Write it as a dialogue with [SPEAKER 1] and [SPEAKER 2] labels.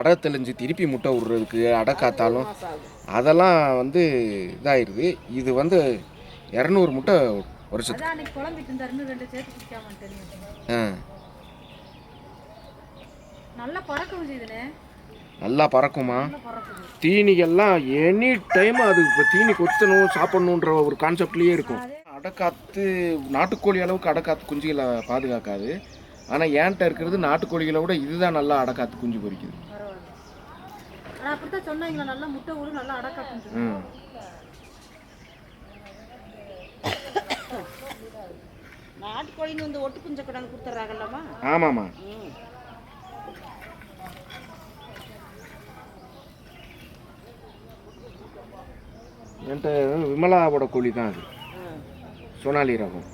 [SPEAKER 1] அடை தெளிஞ்சு திருப்பி முட்டை விட்றதுக்கு அடை காத்தாலும் அதெல்லாம் வந்து இதாகிடுது. இது வந்து 200 முட்டை வருஷத்துக்கு. நல்லா பறக்குமா? தீனிகள்லாம் எனி டைம் அது இப்போ தீனி கொத்தணும் சாப்பிட்ணுன்ற ஒரு கான்செப்ட்லேயே இருக்கும். அடைக்காத்து நாட்டுக்கோழி அளவுக்கு அடைக்காத்து குஞ்சுகளை பாதுகாக்காது. ஆனால் ஏன்ட்ட இருக்கிறது நாட்டுக்கோழிகளை விட இதுதான் நல்லா அடைக்காத்து குஞ்சு பொறிக்குது.
[SPEAKER 2] நாட்டுக்கோழின்னு வந்து ஒட்டு குஞ்ச கொண்டாந்து கொடுத்துட்றாங்கல்லம்மா.
[SPEAKER 1] ஆமாம்மா. என்கிட்ட விமலாவோட கோழி தான் அது, சோனாலி ரகம்.